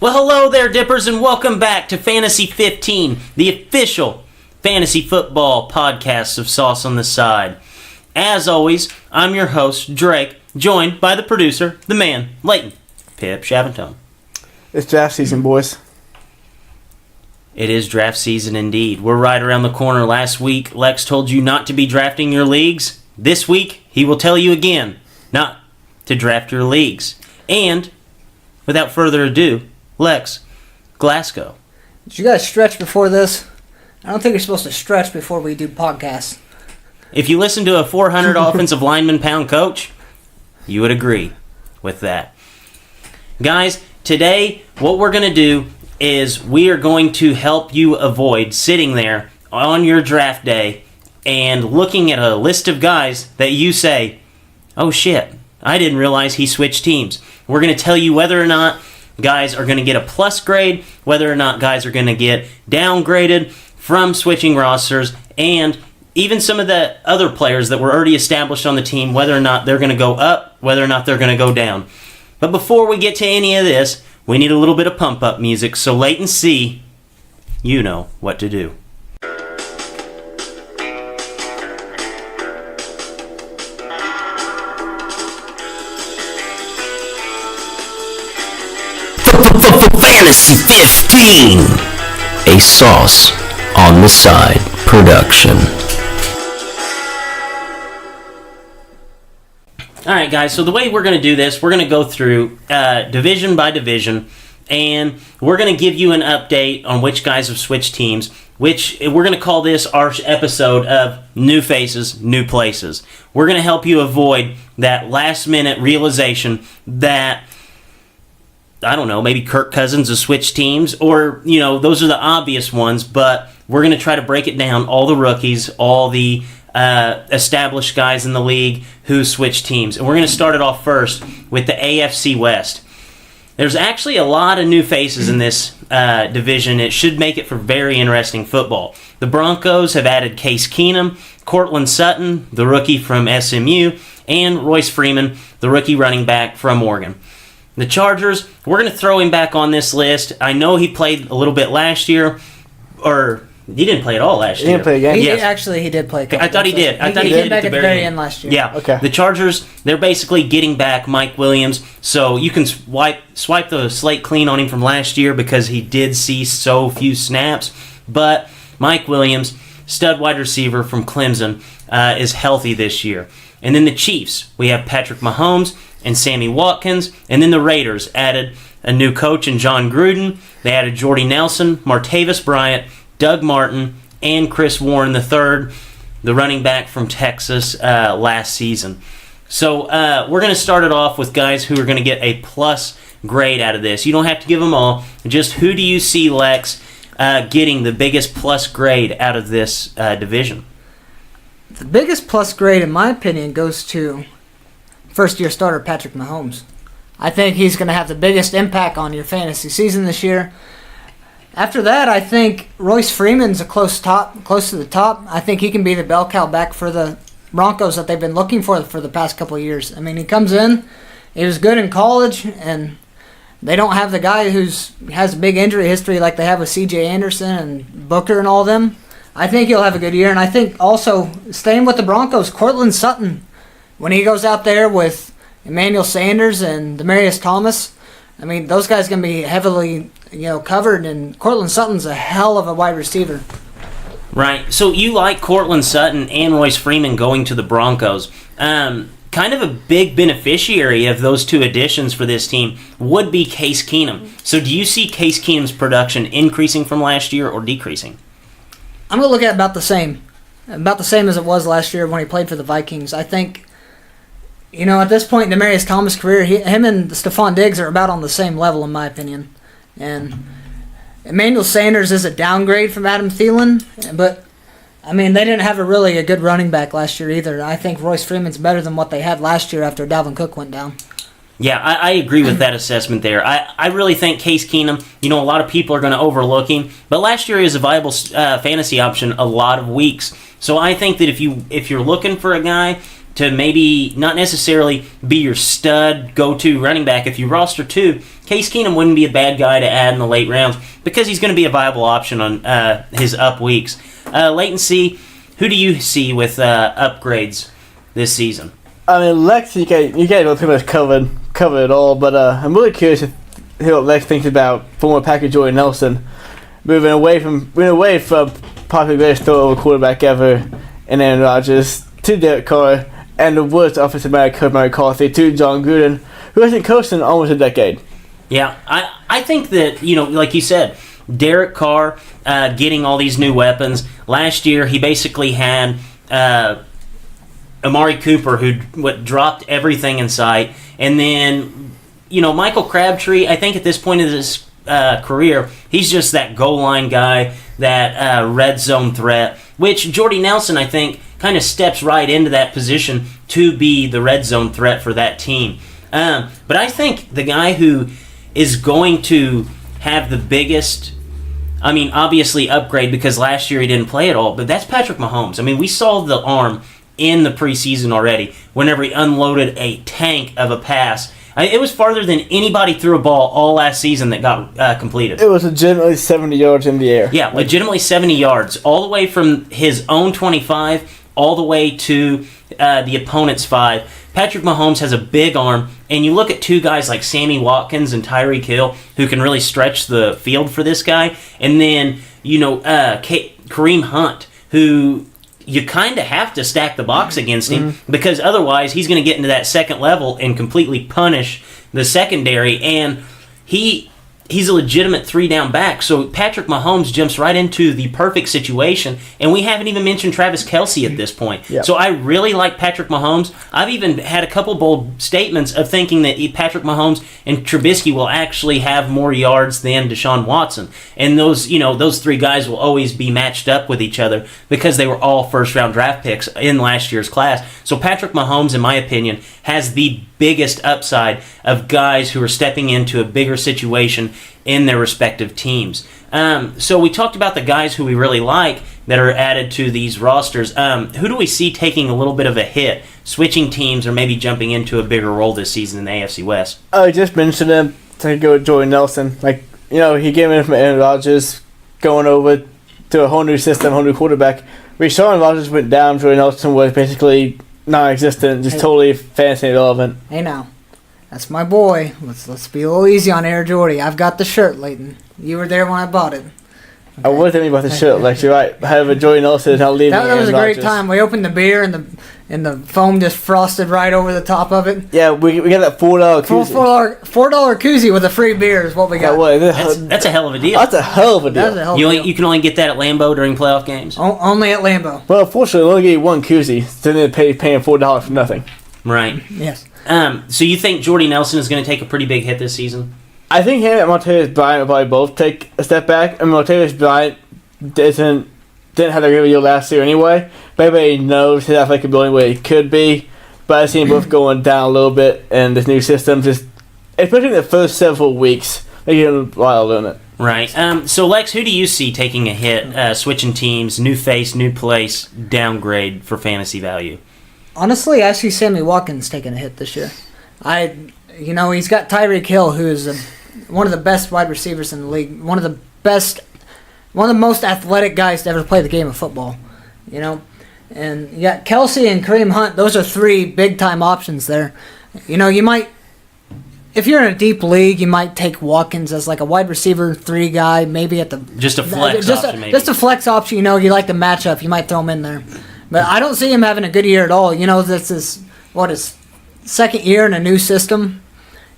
Well, hello there, Dippers, and welcome back to Fantasy 15, the official fantasy football podcast of Sauce on the Side. As always, I'm your host, Drake, joined by the producer, the man, Leighton, Pip Chavantone. It's draft season, boys. It is draft season indeed. We're right around the corner. Last week, Lex told you not to be drafting your leagues. This week, he will tell you again not to draft your leagues. And, without further ado, Lex, Glasgow. Did you guys stretch before this? I don't think you're supposed to stretch before we do podcasts. If you listen to a 400 offensive lineman pound coach, you would agree with that. Guys, today what we're going to do is we are going to help you avoid sitting there on your draft day and looking at a list of guys that you say, oh shit, I didn't realize he switched teams. We're going to tell you whether or not guys are going to get a plus grade, whether or not guys are going to get downgraded from switching rosters, and even some of the other players that were already established on the team, whether or not they're going to go up, whether or not they're going to go down. But before we get to any of this, we need a little bit of pump-up music, so Leighton C, you know what to do. Fantasy 15, a Sauce on the Side production. Alright guys, so the way we're going to do this, we're going to go through division by division, and we're going to give you an update on which guys have switched teams, which we're going to call this our episode of New Faces, New Places. We're going to help you avoid that last minute realization that, I don't know, maybe Kirk Cousins has switched teams, or, you know, those are the obvious ones, but we're going to try to break it down, all the rookies, all the established guys in the league who switched teams. And we're going to start it off first with the AFC West. There's actually a lot of new faces in this division. It should make it for very interesting football. The Broncos have added Case Keenum, Courtland Sutton, the rookie from SMU, and Royce Freeman, the rookie running back from Oregon. The Chargers, we're going to throw him back on this list. I know he played a little bit last year, or he didn't play at all last year. He didn't play a game? He did play a couple. I thought he did. I thought he did back at the very end last year. Yeah. Okay. The Chargers, they're basically getting back Mike Williams, so you can swipe the slate clean on him from last year because he did see so few snaps. But Mike Williams, stud wide receiver from Clemson, is healthy this year. And then the Chiefs, we have Patrick Mahomes and Sammy Watkins. And then the Raiders added a new coach in John Gruden. They added Jordy Nelson, Martavis Bryant, Doug Martin, and Chris Warren III, the running back from Texas last season. So we're going to start it off with guys who are going to get a plus grade out of this. You don't have to give them all. Just who do you see, Lex, getting the biggest plus grade out of this division? The biggest plus grade, in my opinion, goes to first-year starter Patrick Mahomes. I think he's going to have the biggest impact on your fantasy season this year. After that, I think Royce Freeman's a close to the top. I think he can be the bell cow back for the Broncos that they've been looking for the past couple of years. I mean, he comes in, he was good in college, and they don't have the guy who has a big injury history like they have with C.J. Anderson and Booker and all them. I think he'll have a good year, and I think also, staying with the Broncos, Courtland Sutton, when he goes out there with Emmanuel Sanders and Demaryius Thomas, I mean, those guys are going to be heavily, covered, and Courtland Sutton's a hell of a wide receiver. Right. So you like Courtland Sutton and Royce Freeman going to the Broncos. Kind of a big beneficiary of those two additions for this team would be Case Keenum. So do you see Case Keenum's production increasing from last year or decreasing? I'm going to look at about the same as it was last year when he played for the Vikings. I think, at this point in Demaryius Thomas' career, him and Stephon Diggs are about on the same level, in my opinion. And Emmanuel Sanders is a downgrade from Adam Thielen, but, I mean, they didn't have a good running back last year either. I think Royce Freeman's better than what they had last year after Dalvin Cook went down. Yeah, I agree with that assessment there. I really think Case Keenum, a lot of people are going to overlook him, but last year he was a viable fantasy option a lot of weeks. So I think that if you're looking for a guy to maybe not necessarily be your stud go-to running back, if you roster two, Case Keenum wouldn't be a bad guy to add in the late rounds because he's going to be a viable option on his up weeks. Leighton C., who do you see with upgrades this season? I mean, Lex, you guys pretty much covered it all, but I'm really curious to hear what Lex thinks about former Packer Jordy Nelson moving away from possibly the greatest throw-over quarterback ever in Aaron Rodgers to Derek Carr and the worst offensive man coach Mike McCarthy to John Gruden, who hasn't coached in almost a decade. Yeah, I think that, like you said, Derek Carr getting all these new weapons. Last year, he basically had Amari Cooper, who dropped everything in sight. And then, Michael Crabtree, I think at this point of his career, he's just that goal line guy, that red zone threat, which Jordy Nelson, I think, kind of steps right into that position to be the red zone threat for that team. But I think the guy who is going to have the biggest, obviously upgrade because last year he didn't play at all, but that's Patrick Mahomes. We saw the arm in the preseason already whenever he unloaded a tank of a pass. It was farther than anybody threw a ball all last season that got completed. It was legitimately 70 yards in the air. Yeah, legitimately 70 yards, all the way from his own 25 all the way to the opponent's 5. Patrick Mahomes has a big arm, and you look at two guys like Sammy Watkins and Tyreek Hill who can really stretch the field for this guy, and then, Kareem Hunt, who you kind of have to stack the box against him because otherwise he's going to get into that second level and completely punish the secondary, and he's a legitimate 3-down back. So Patrick Mahomes jumps right into the perfect situation, and we haven't even mentioned Travis Kelce at this point. Yep. So I really like Patrick Mahomes. I've even had a couple bold statements of thinking that Patrick Mahomes and Trubisky will actually have more yards than Deshaun Watson. And those 3 guys will always be matched up with each other because they were all first-round draft picks in last year's class. So Patrick Mahomes, in my opinion, has the biggest upside of guys who are stepping into a bigger situation in their respective teams. So we talked about the guys who we really like that are added to these rosters. Who do we see taking a little bit of a hit, switching teams, or maybe jumping into a bigger role this season in the AFC West? I just mentioned him to go with Jordy Nelson. He came in from Aaron Rodgers, going over to a whole new system, whole new quarterback. We saw when Rodgers went down, Jordy Nelson was basically non-existent, just totally fantasy irrelevant. Hey now, that's my boy. Let's be a little easy on Air Jordy. I've got the shirt, Leighton. You were there when I bought it. Okay. I was thinking about the shirt, Lex. You're right. However, Jordy Nelson is now leaving. That was a great Rodgers. time. We opened the beer and the foam just frosted right over the top of it. Yeah, we got that $4 koozie. $4 koozie with a free beer is what we got. That's a hell of a deal. That's a hell of a deal. That's a hell of a deal. You can only get that at Lambeau during playoff games. Only at Lambeau. Well, unfortunately, we only get you one koozie, so then they're paying $4 for nothing. Right. Yes. So you think Jordy Nelson is going to take a pretty big hit this season? I think him and Martavis Bryant will probably both take a step back. Martavis Bryant didn't have a good year last year anyway. But everybody knows his athletic ability where he could be. But I see them both going down a little bit in this new system, especially in the first several weeks. They get a while to learn it. Right. So, Lex, who do you see taking a hit, switching teams, new face, new place, downgrade for fantasy value? Honestly, I see Sammy Watkins taking a hit this year. He's got Tyreek Hill, who is one of the best wide receivers in the league, one of the most athletic guys to ever play the game of football. And you got Kelce and Kareem Hunt. Those are 3 big-time options there. You might, if you're in a deep league, you might take Watkins as like a wide receiver 3 guy, maybe at the just a flex option, maybe. Just a flex option. You like the matchup, you might throw him in there. But I don't see him having a good year at all. This is his second year in a new system,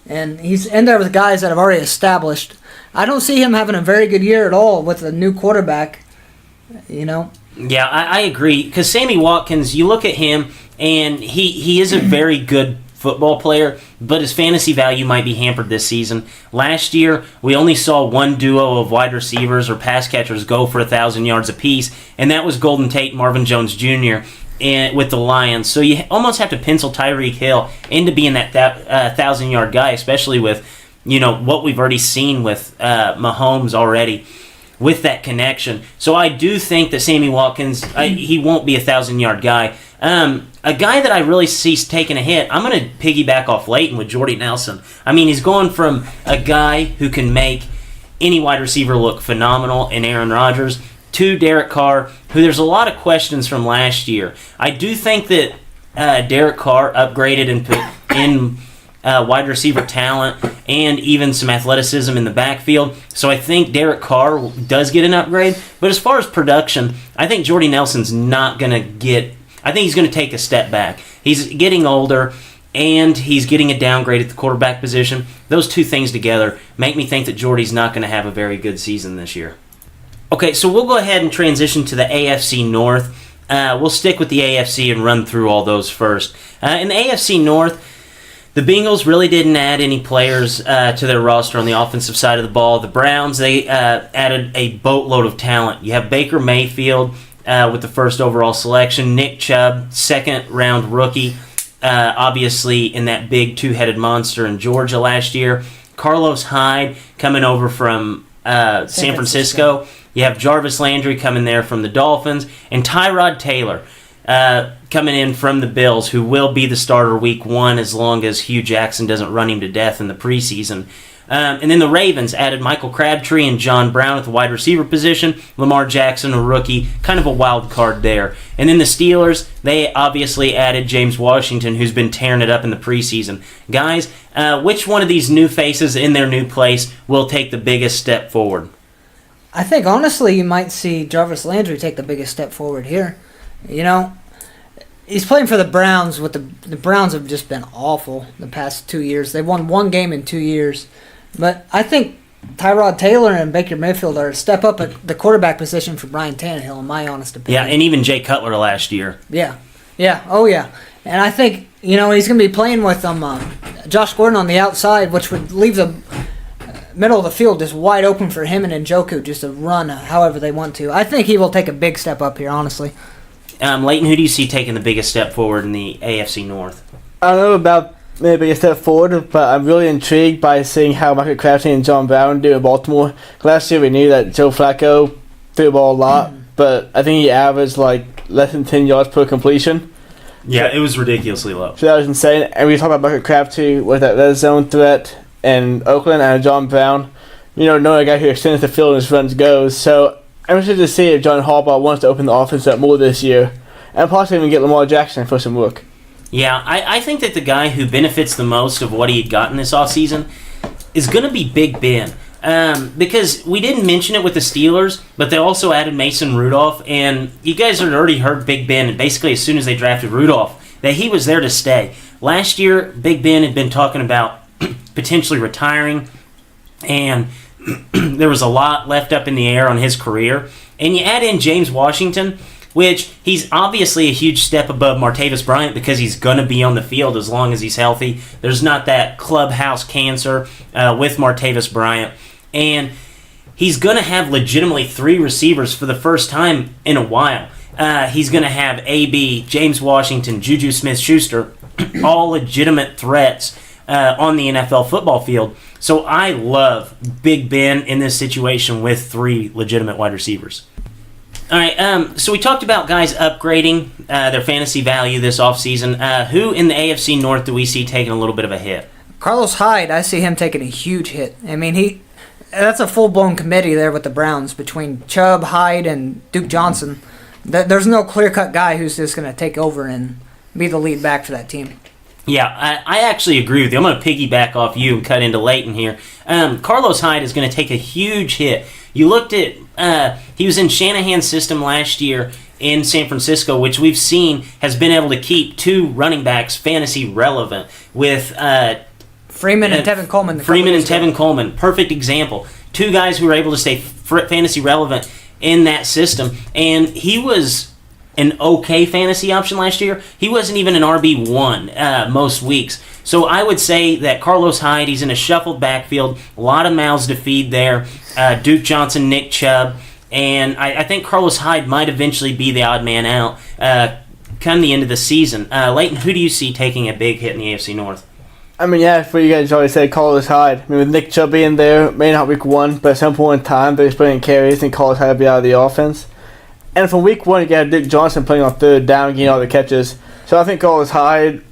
and he's in there with guys that have already established. I don't see him having a very good year at all with a new quarterback. Yeah, I agree. Because Sammy Watkins, you look at him, and he is a very good football player, but his fantasy value might be hampered this season. Last year, we only saw one duo of wide receivers or pass catchers go for 1,000 yards apiece, and that was Golden Tate and Marvin Jones Jr. With the Lions. So you almost have to pencil Tyreek Hill into being that 1,000-yard guy, especially with what we've already seen with Mahomes already with that connection. So I do think that Sammy Watkins, he won't be a 1,000-yard guy. A guy that I really see taking a hit, I'm going to piggyback off Leighton with Jordy Nelson. I mean, he's going from a guy who can make any wide receiver look phenomenal in Aaron Rodgers to Derek Carr, who there's a lot of questions from last year. I do think that Derek Carr upgraded and put in wide receiver talent and even some athleticism in the backfield. So I think Derek Carr does get an upgrade. But as far as production, I think Jordy Nelson's not going to get... I think he's going to take a step back. He's getting older, and he's getting a downgrade at the quarterback position. Those two things together make me think that Jordy's not going to have a very good season this year. Okay, so we'll go ahead and transition to the AFC North. We'll stick with the AFC and run through all those first. In the AFC North, the Bengals really didn't add any players to their roster on the offensive side of the ball. The Browns, they added a boatload of talent. You have Baker Mayfield with the first overall selection, Nick Chubb, second-round rookie, obviously in that big two-headed monster in Georgia last year. Carlos Hyde coming over from San Francisco. You have Jarvis Landry coming there from the Dolphins, and Tyrod Taylor coming in from the Bills, who will be the starter week 1 as long as Hugh Jackson doesn't run him to death in the preseason. And then the Ravens added Michael Crabtree and John Brown at the wide receiver position. Lamar Jackson, a rookie, kind of a wild card there. And then the Steelers, they obviously added James Washington, who's been tearing it up in the preseason. Guys, which one of these new faces in their new place will take the biggest step forward? I think, honestly, you might see Jarvis Landry take the biggest step forward here. You know, he's playing for the Browns. The Browns have just been awful the past 2 years. They've won one game in 2 years. But I think Tyrod Taylor and Baker Mayfield are a step up at the quarterback position for Brian Tannehill, in my honest opinion. Yeah, and even Jay Cutler last year. Yeah. Oh, yeah. And I think, he's going to be playing with Josh Gordon on the outside, which would leave the middle of the field just wide open for him and Njoku just to run however they want to. I think he will take a big step up here, honestly. Leighton, who do you see taking the biggest step forward in the AFC North? I don't know about maybe a step forward, but I'm really intrigued by seeing how Michael Crabtree and John Brown do in Baltimore. Last year we knew that Joe Flacco threw the ball a lot, but I think he averaged less than 10 yards per completion. Yeah, it was ridiculously low. So that was insane. And we talk about Michael Crabtree with that red zone threat in Oakland, and John Brown, knowing a guy who extends the field and his runs goes. So I'm interested to see if John Harbaugh wants to open the offense up more this year, and possibly even get Lamar Jackson for some work. Yeah, I think that the guy who benefits the most of what he had gotten this offseason is going to be Big Ben. Because we didn't mention it with the Steelers, but they also added Mason Rudolph, and you guys had already heard Big Ben, and basically as soon as they drafted Rudolph, that he was there to stay. Last year, Big Ben had been talking about potentially retiring, and there was a lot left up in the air on his career. And you add in James Washington, which he's obviously a huge step above Martavis Bryant because he's going to be on the field as long as he's healthy. There's not that clubhouse cancer with Martavis Bryant. And he's going to have legitimately 3 receivers for the first time in a while. He's going to have AB, James Washington, Juju Smith-Schuster, all legitimate threats on the NFL football field. So I love Big Ben in this situation with 3 legitimate wide receivers. All right, so we talked about guys upgrading their fantasy value this offseason. Who in the AFC North do we see taking a little bit of a hit? Carlos Hyde, I see him taking a huge hit. I mean, that's a full-blown committee there with the Browns between Chubb, Hyde, and Duke Johnson. There's no clear-cut guy who's just going to take over and be the lead back for that team. Yeah, I actually agree with you. I'm going to piggyback off you and cut into Leighton here. Carlos Hyde is going to take a huge hit. You looked at, he was in Shanahan's system last year in San Francisco, which we've seen has been able to keep 2 running backs fantasy relevant with Freeman and Tevin Coleman. Tevin Coleman, perfect example. 2 guys who were able to stay fantasy relevant in that system, and he was an okay fantasy option last year. He wasn't even an RB1 most weeks. So I would say that Carlos Hyde, he's in a shuffled backfield, a lot of mouths to feed there. Duke Johnson, Nick Chubb, and I think Carlos Hyde might eventually be the odd man out come the end of the season. Leighton, who do you see taking a big hit in the AFC North? I mean, yeah, for you guys already said Carlos Hyde. I mean, with Nick Chubb being there, maybe not week 1, but at some point in time, they're splitting carries and Carlos Hyde will be out of the offense. And from week 1, you got Duke Johnson playing on third down, getting all the catches. So I think Carlos Hyde,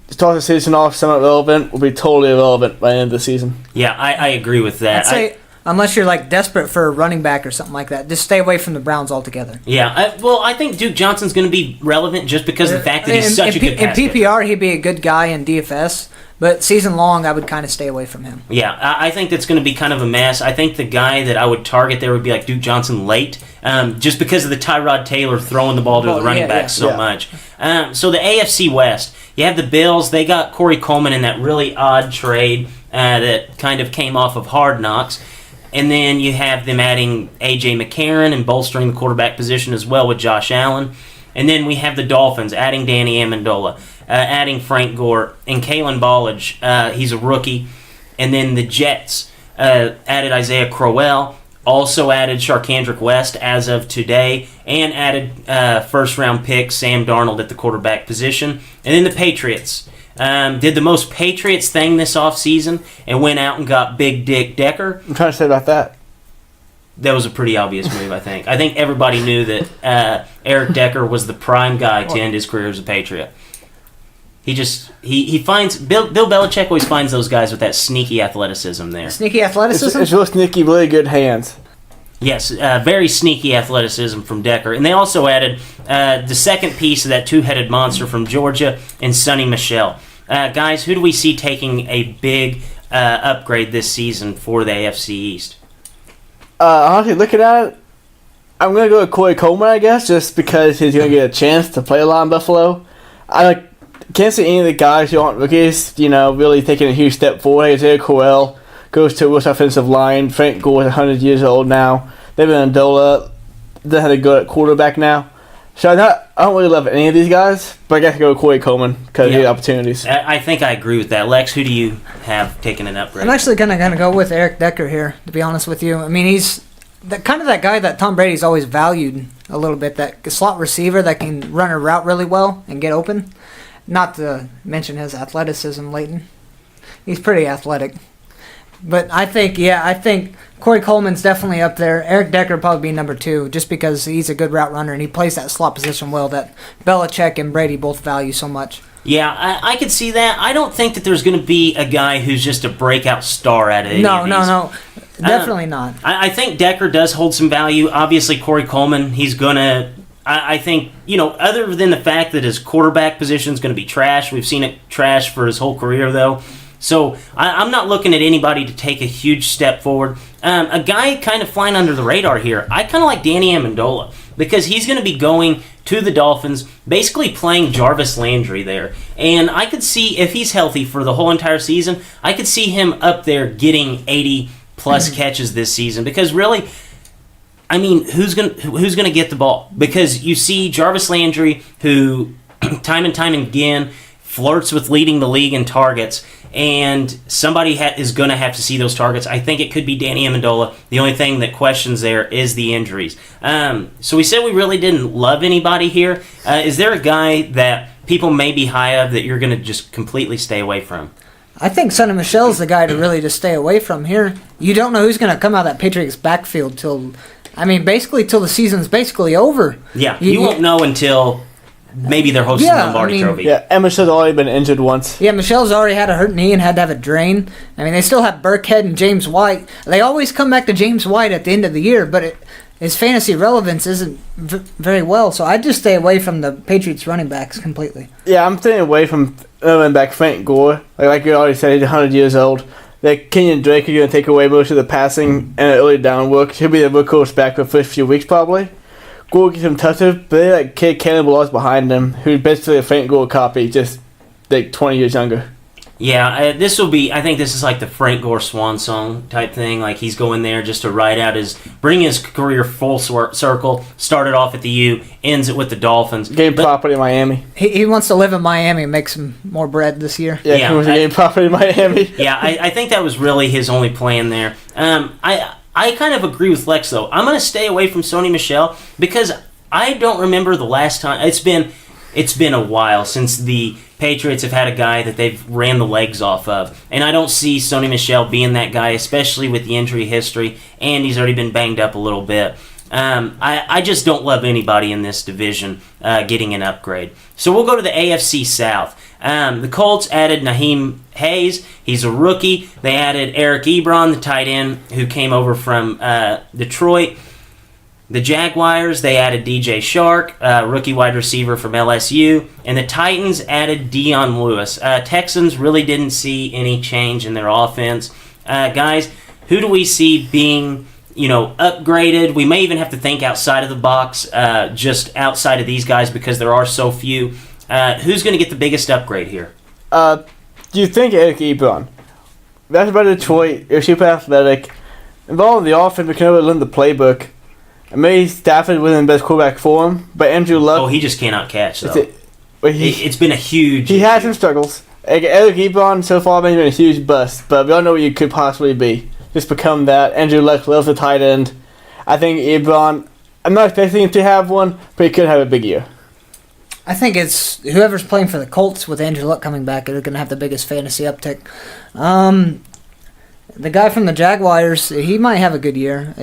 start the season off somewhat relevant, will be totally irrelevant by the end of the season. Yeah, I agree with that. I'd say, unless you're like desperate for a running back or something like that, just stay away from the Browns altogether. Yeah, I think Duke Johnson's going to be relevant just because of the fact that he's such a good pass In catcher. PPR, he'd be a good guy in DFS, but season long, I would kind of stay away from him. Yeah, I think that's going to be kind of a mess. I think the guy that I would target there would be like Duke Johnson late, just because of the Tyrod Taylor throwing the ball to the running back so much. So the AFC West, you have the Bills. They got Corey Coleman in that really odd trade that kind of came off of Hard Knocks. And then you have them adding A.J. McCarron and bolstering the quarterback position as well with Josh Allen. And then we have the Dolphins adding Danny Amendola, adding Frank Gore, and Kalen Ballage. He's a rookie. And then the Jets added Isaiah Crowell, also added Sharkandrick West as of today, and added first-round pick Sam Darnold at the quarterback position. And then the Patriots did the most Patriots thing this offseason and went out and got Big Dick Decker. I'm trying to say about that. That was a pretty obvious move, I think. I think everybody knew that Eric Decker was the prime guy to end his career as a Patriot. He finds Bill Belichick always finds those guys with that sneaky athleticism there. Sneaky athleticism? It's real sneaky, really good hands. Yes, very sneaky athleticism from Decker. And they also added the second piece of that two-headed monster from Georgia in Sonny Michel. Guys, who do we see taking a big upgrade this season for the AFC East? Honestly, looking at it, I'm going to go with Corey Coleman, I guess, just because he's going to get a chance to play a lot in Buffalo. I can't see any of the guys who aren't rookies, really taking a huge step forward. Isaiah Crowell goes to a worse offensive line. Frank Gore is 100 years old now. David Amendola doesn't have to go at quarterback now. So I don't really love any of these guys, but I guess I go with Corey Coleman because of the opportunities. I think I agree with that. Lex, who do you have taking an upgrade? I'm actually going to go with Eric Decker here, to be honest with you. I mean, he's kind of that guy that Tom Brady's always valued a little bit, that slot receiver that can run a route really well and get open. Not to mention his athleticism, Leighton. He's pretty athletic. But I think Corey Coleman's definitely up there. Eric Decker would probably be number 2, just because he's a good route runner and he plays that slot position well that Belichick and Brady both value so much. Yeah, I could see that. I don't think that there's going to be a guy who's just a breakout star at it. No. Definitely not. I think Decker does hold some value. Obviously, Corey Coleman, he's going to... I think, other than the fact that his quarterback position is going to be trash, we've seen it trash for his whole career, though. So I'm not looking at anybody to take a huge step forward. A guy kind of flying under the radar here, I kind of like Danny Amendola, because he's going to be going to the Dolphins, basically playing Jarvis Landry there. And I could see, if he's healthy for the whole entire season, I could see him up there getting 80-plus catches this season. Because really, I mean, who's gonna get the ball? Because you see Jarvis Landry, who time and time again flirts with leading the league in targets, and somebody is going to have to see those targets. I think it could be Danny Amendola. The only thing that questions there is the injuries. So we said we really didn't love anybody here. Is there a guy that people may be high of that you're going to just completely stay away from? I think Sonny Michel's the guy to really just stay away from here. You don't know who's going to come out of that Patriots backfield till the season's basically over. Yeah, you won't know until maybe they're hosting the Lombardi Trophy. Yeah, Emmitt's already been injured once. Yeah, Michel's already had a hurt knee and had to have it drained. I mean, they still have Burkhead and James White. They always come back to James White at the end of the year, but his fantasy relevance isn't very well. So I'd just stay away from the Patriots running backs completely. Yeah, I'm staying away from running back Frank Gore. Like you already said, he's 100 years old. That Kenyon Drake is going to take away most of the passing and early down work. He'll be the workhorse back for the first few weeks probably. Gore gets him touches, but they like kid Kalen Ballage behind him, who's basically a Frank Gore copy, just like 20 years younger. Yeah, I think this is like the Frank Gore swan song type thing. Like he's going there just to bring his career full circle. Started off at the U, ends it with the Dolphins. Game property in Miami. He wants to live in Miami and make some more bread this year. Yeah, he wants to game property in Miami. Yeah, I think that was really his only plan there. I kind of agree with Lex, though. I'm going to stay away from Sonny Michel because I don't remember the last time. It's been a while since the Patriots have had a guy that they've ran the legs off of. And I don't see Sonny Michel being that guy, especially with the injury history, and he's already been banged up a little bit. I just don't love anybody in this division getting an upgrade. So we'll go to the AFC South. The Colts added Naheem Hayes. He's a rookie. They added Eric Ebron, the tight end, who came over from Detroit. The Jaguars, they added DJ Shark, rookie wide receiver from LSU. And the Titans added Dion Lewis. Texans really didn't see any change in their offense. Guys, who do we see being upgraded? We may even have to think outside of the box, just outside of these guys because there are so few. Who's going to get the biggest upgrade here? Do you think Eric Ebron? That's about Detroit. You're super athletic. Involved in the offense, but can never learn the playbook. And maybe Stafford wasn't the best quarterback for him, but Andrew Luck. Oh, he just cannot catch, though. It's been a huge. He had some struggles. Eric Ebron so far has been a huge bust, but we all know what you could possibly be. Just become that. Andrew Luck loves the tight end. I think Ebron, I'm not expecting him to have one, but he could have a big year. I think it's whoever's playing for the Colts with Andrew Luck coming back are going to have the biggest fantasy uptick. The guy from the Jaguars, he might have a good year.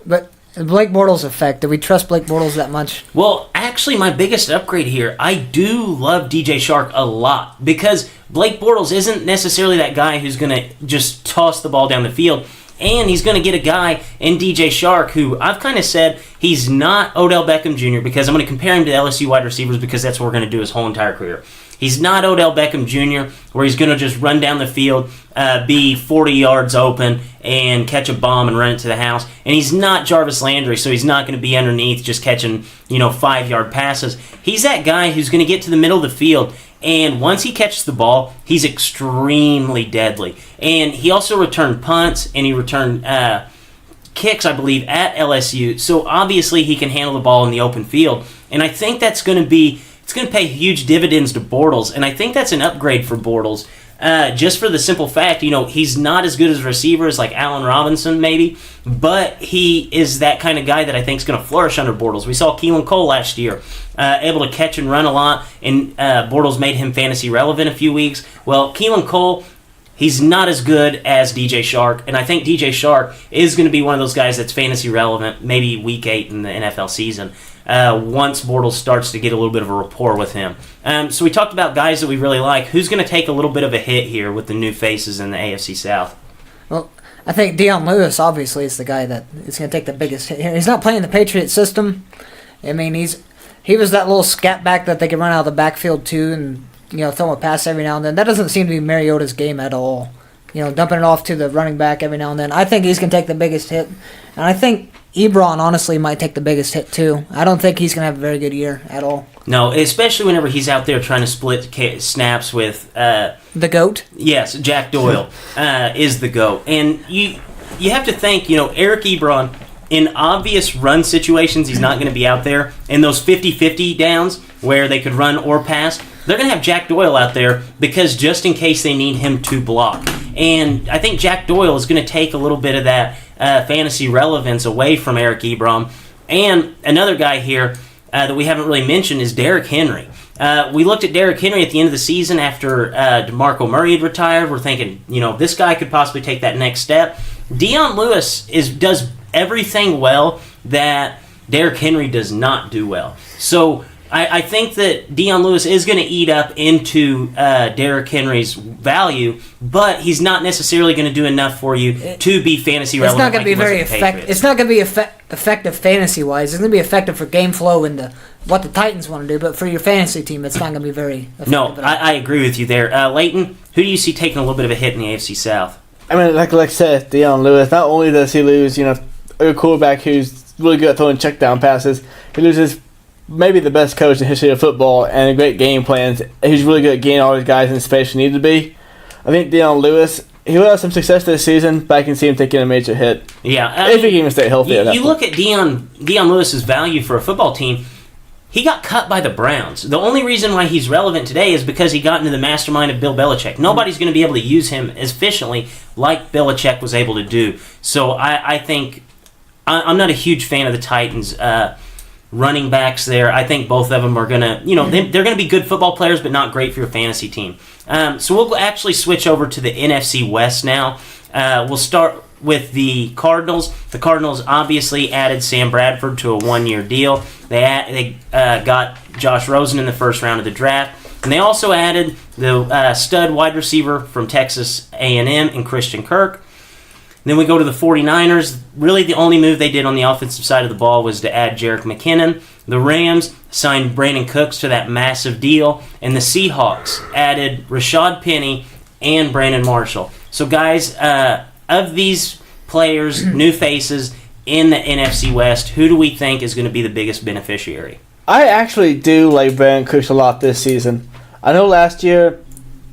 But Blake Bortles effect. Do we trust Blake Bortles that much? Well, actually, my biggest upgrade here, I do love DJ Shark a lot because Blake Bortles isn't necessarily that guy who's going to just toss the ball down the field. And he's going to get a guy in DJ Shark who I've kind of said he's not Odell Beckham Jr. because I'm going to compare him to LSU wide receivers because that's what we're going to do his whole entire career. He's not Odell Beckham Jr. where he's going to just run down the field, be 40 yards open, and catch a bomb and run it to the house. And he's not Jarvis Landry, so he's not going to be underneath just catching 5-yard passes. He's that guy who's going to get to the middle of the field, and once he catches the ball, he's extremely deadly. And he also returned punts, and he returned kicks, I believe, at LSU. So obviously he can handle the ball in the open field. And I think that's going to be... It's going to pay huge dividends to Bortles, and I think that's an upgrade for Bortles. Just for the simple fact, he's not as good as a receiver as like Allen Robinson maybe, but he is that kind of guy that I think is going to flourish under Bortles. We saw Keelan Cole last year, able to catch and run a lot, and Bortles made him fantasy relevant a few weeks. Well, Keelan Cole, he's not as good as DJ Shark, and I think DJ Shark is going to be one of those guys that's fantasy relevant maybe week 8 in the NFL season. Once Bortles starts to get a little bit of a rapport with him. So we talked about guys that we really like. Who's going to take a little bit of a hit here with the new faces in the AFC South? Well, I think Dion Lewis obviously is the guy that is going to take the biggest hit here. He's not playing the Patriot system. I mean, he was that little scat back that they could run out of the backfield too and throw a pass every now and then. That doesn't seem to be Mariota's game at all. Dumping it off to the running back every now and then. I think he's going to take the biggest hit. And I think Ebron honestly might take the biggest hit too. I don't think he's going to have a very good year at all. No, especially whenever he's out there trying to split snaps with... the GOAT? Yes, Jack Doyle is the GOAT. And you have to think, Eric Ebron, in obvious run situations, he's not going to be out there. In those 50-50 downs where they could run or pass, they're going to have Jack Doyle out there because just in case they need him to block. And I think Jack Doyle is going to take a little bit of that fantasy relevance away from Eric Ebron. And another guy here that we haven't really mentioned is Derrick Henry. We looked at Derrick Henry at the end of the season after DeMarco Murray had retired. We're thinking, this guy could possibly take that next step. Dion Lewis does everything well that Derrick Henry does not do well. So I think that Dion Lewis is going to eat up into Derrick Henry's value, but he's not necessarily going to do enough for you to be fantasy relevant. It's not going to be very effective. It's not going to be effective fantasy-wise. It's going to be effective for game flow and what the Titans want to do, but for your fantasy team, it's not going to be very effective. No, I agree with you there. Leighton, who do you see taking a little bit of a hit in the AFC South? I mean, like I said, Dion Lewis, not only does he lose, a quarterback who's really good at throwing check down passes, he loses maybe the best coach in the history of football and a great game plans. He's really good at getting all his guys in the space he needs to be. I think Dion Lewis, he'll have some success this season, but I can see him taking a major hit. Yeah. If he can even stay healthy. You look at Dion Lewis's value for a football team, he got cut by the Browns. The only reason why he's relevant today is because he got into the mastermind of Bill Belichick. Nobody's going to be able to use him as efficiently like Belichick was able to do. So I think I'm not a huge fan of the Titans' running backs there. I think both of them are going to, they're going to be good football players, but not great for your fantasy team. So we'll actually switch over to the NFC West now. We'll start with the Cardinals. The Cardinals obviously added Sam Bradford to a 1-year deal. They got Josh Rosen in the first round of the draft. And they also added the stud wide receiver from Texas A&M in Christian Kirk. Then we go to the 49ers. Really the only move they did on the offensive side of the ball was to add Jerick McKinnon. The Rams signed Brandon Cooks to that massive deal. And the Seahawks added Rashad Penny and Brandon Marshall. So guys, of these players, new faces in the NFC West, who do we think is going to be the biggest beneficiary? I actually do like Brandon Cooks a lot this season. I know last year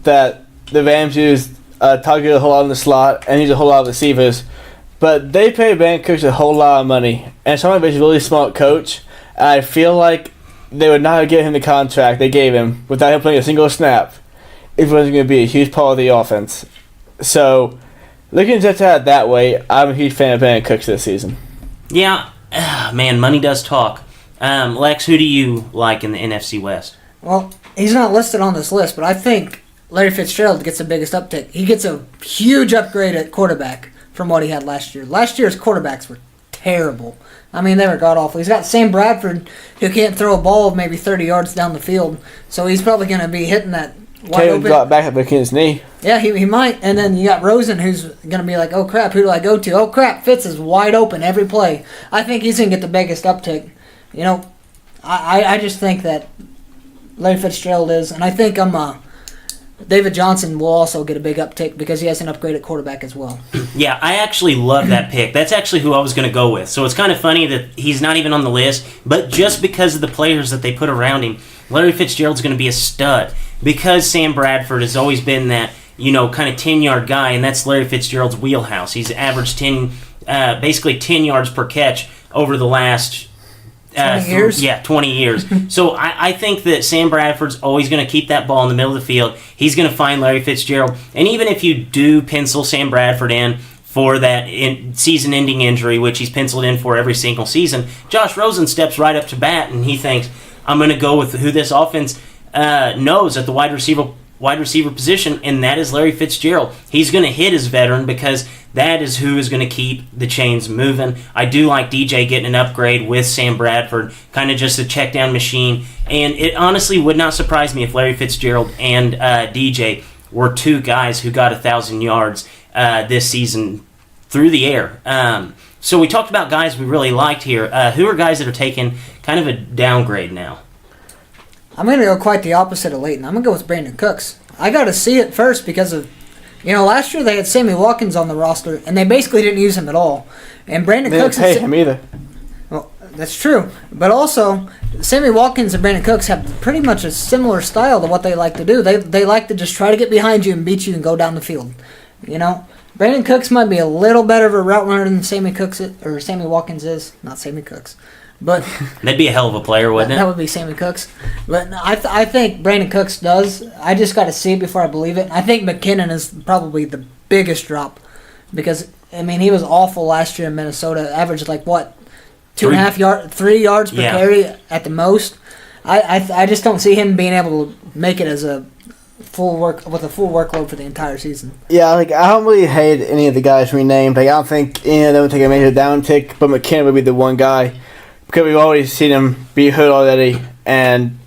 that the Rams used Target a whole lot in the slot and used a whole lot of receivers, but they paid Brandon Cooks a whole lot of money. And Sean McVay's a really smart coach. And I feel like they would not have given him the contract they gave him without him playing a single snap if it wasn't going to be a huge part of the offense. So, looking at it that way, I'm a huge fan of Brandon Cooks this season. Yeah, man, money does talk. Lex, who do you like in the NFC West? Well, he's not listed on this list, but I think Larry Fitzgerald gets the biggest uptick. He gets a huge upgrade at quarterback from what he had last year. Last year's quarterbacks were terrible. I mean, they were god-awful. He's got Sam Bradford, who can't throw a ball maybe 30 yards down the field, so he's probably going to be hitting that wide open. Got back up McKinnon's knee. Yeah, he might. And then you got Rosen, who's going to be like, oh, crap, who do I go to? Oh, crap, Fitz is wide open every play. I think he's going to get the biggest uptick. You know, I just think that Larry Fitzgerald is, and I think David Johnson will also get a big uptick because he has an upgrade at quarterback as well. Yeah, I actually love that pick. That's actually who I was going to go with. So it's kind of funny that he's not even on the list, but just because of the players that they put around him, Larry Fitzgerald's going to be a stud. Because Sam Bradford has always been that, kind of 10-yard guy, and that's Larry Fitzgerald's wheelhouse. He's averaged basically 10 yards per catch over the last 20 years? 20 years. So I think that Sam Bradford's always going to keep that ball in the middle of the field. He's going to find Larry Fitzgerald. And even if you do pencil Sam Bradford in for that season-ending injury, which he's penciled in for every single season, Josh Rosen steps right up to bat and he thinks, I'm going to go with who this offense knows at the wide receiver position, and that is Larry Fitzgerald. He's going to hit his veteran because that is who is going to keep the chains moving. I do like DJ getting an upgrade with Sam Bradford, kind of just a check-down machine, and it honestly would not surprise me if Larry Fitzgerald and DJ were two guys who got 1,000 yards this season through the air. So we talked about guys we really liked here. Who are guys that are taking kind of a downgrade now? I'm going to go quite the opposite of Leighton. I'm going to go with Brandon Cooks. I got to see it first because of, last year they had Sammy Watkins on the roster, and they basically didn't use him at all. And Brandon Cooks... They didn't pay him either. Well, that's true. But also, Sammy Watkins and Brandon Cooks have pretty much a similar style to what they like to do. They like to just try to get behind you and beat you and go down the field. Brandon Cooks might be a little better of a route runner than Sammy Watkins is. Not Sammy Cooks. But that'd be a hell of a player, wouldn't it? That would be Sammy Cooks. But I think Brandon Cooks does. I just got to see it before I believe it. I think McKinnon is probably the biggest drop because, he was awful last year in Minnesota. Averaged 3 yards per carry at the most. I just don't see him being able to make it as a full workload for the entire season. Yeah, I don't really hate any of the guys we named. I don't think any of them would take a major downtick, but McKinnon would be the one guy. Because we've already seen him be hurt already, and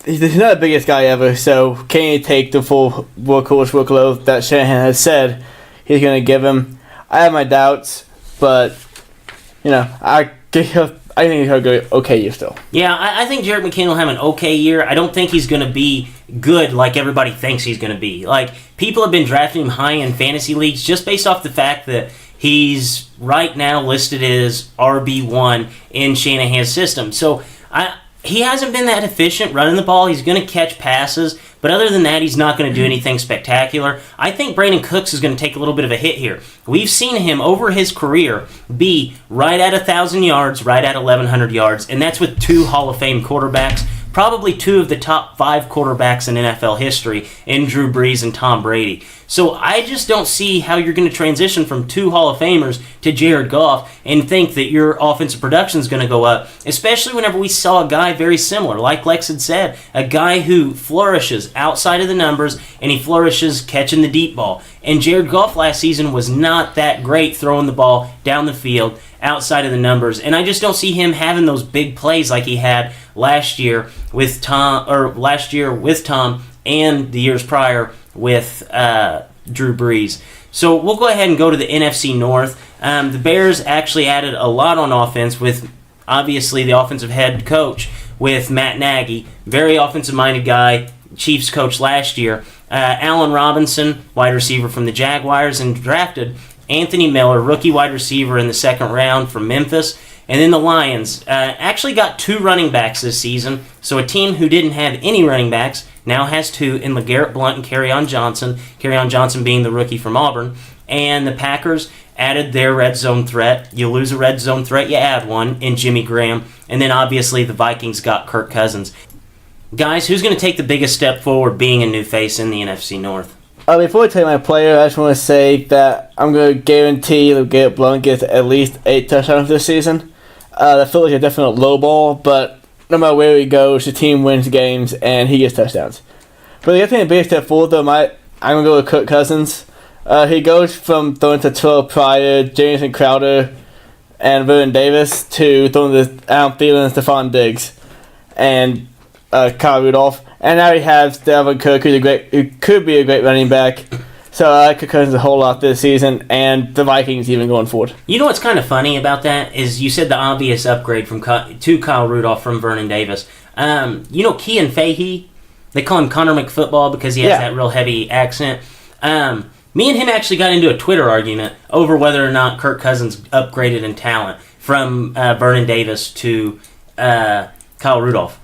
he's not the biggest guy ever, so can he take the full workload that Shanahan has said he's going to give him? I have my doubts, but, I think he'll go okay year still. Yeah, I think Jerick McKinnon will have an okay year. I don't think he's going to be good like everybody thinks he's going to be. People have been drafting him high in fantasy leagues just based off the fact that he's right now listed as RB1 in Shanahan's system. So he hasn't been that efficient running the ball. He's going to catch passes, but other than that, he's not going to do anything spectacular. I think Brandon Cooks is going to take a little bit of a hit here. We've seen him over his career be right at 1,000 yards, right at 1,100 yards, and that's with two Hall of Fame quarterbacks, probably two of the top 5 quarterbacks in NFL history, in Drew Brees and Tom Brady. So I just don't see how you're going to transition from 2 Hall of Famers to Jared Goff and think that your offensive production is going to go up, especially whenever we saw a guy very similar, like Lex had said, a guy who flourishes outside of the numbers and he flourishes catching the deep ball. And Jared Goff last season was not that great throwing the ball down the field outside of the numbers, and I just don't see him having those big plays like he had last year with Tom, and the years prior with Drew Brees. So we'll go ahead and go to the NFC North. The Bears actually added a lot on offense with, obviously, the offensive head coach with Matt Nagy, very offensive-minded guy, Chiefs coach last year. Allen Robinson, wide receiver from the Jaguars, and drafted Anthony Miller, rookie wide receiver in the 2nd round from Memphis. And then the Lions actually got 2 running backs this season. So a team who didn't have any running backs now has 2 in LeGarrette Blount and Kerryon Johnson. Kerryon Johnson being the rookie from Auburn. And the Packers added their red zone threat. You lose a red zone threat, you add one in Jimmy Graham. And then obviously the Vikings got Kirk Cousins. Guys, who's going to take the biggest step forward being a new face in the NFC North? Before I tell you my player, I just want to say that I'm going to guarantee LeGarrette Blount gets at least 8 touchdowns this season. That feels like a definite low ball, but no matter where he goes, the team wins games and he gets touchdowns. But I think the biggest step forward, though, I'm going to go with Kirk Cousins. He goes from throwing to 12 prior, Jamison Crowder and Vernon Davis to throwing to Adam Thielen and Stephon Diggs and Kyle Rudolph. And now he has Dalvin Cook, who could be a great running back. So I like Kirk Cousins a whole lot this season, and the Vikings even going forward. You know what's kind of funny about that is you said the obvious upgrade to Kyle Rudolph from Vernon Davis. Kean Fahey, they call him Connor McFootball because he has that real heavy accent. Me and him actually got into a Twitter argument over whether or not Kirk Cousins upgraded in talent from Vernon Davis to Kyle Rudolph.